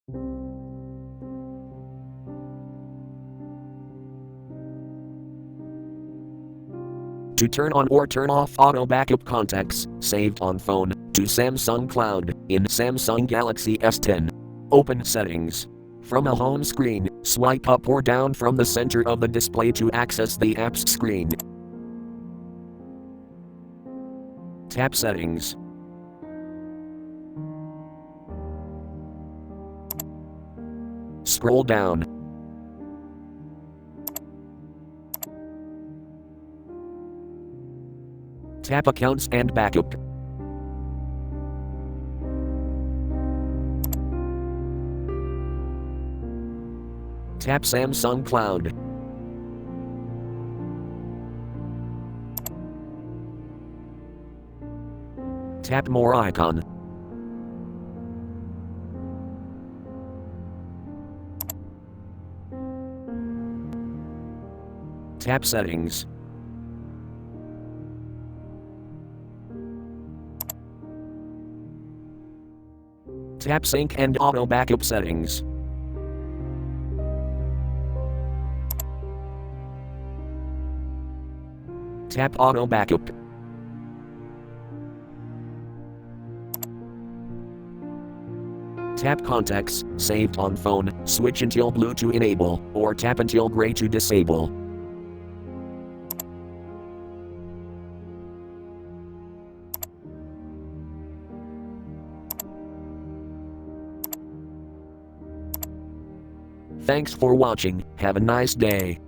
To turn on or turn off auto backup contacts saved on phone to Samsung Cloud in Samsung Galaxy S10. Open Settings. From a home screen, swipe up or down from the center of the display to access the apps screen. Tap Settings. Scroll down. Tap Accounts and Backup. Tap Samsung Cloud. Tap More icon. Tap Settings. Tap Sync and Auto Backup Settings. Tap Auto Backup. Tap Contacts saved on phone, switch until blue to enable, or tap until gray to disable. Thanks for watching, have a nice day.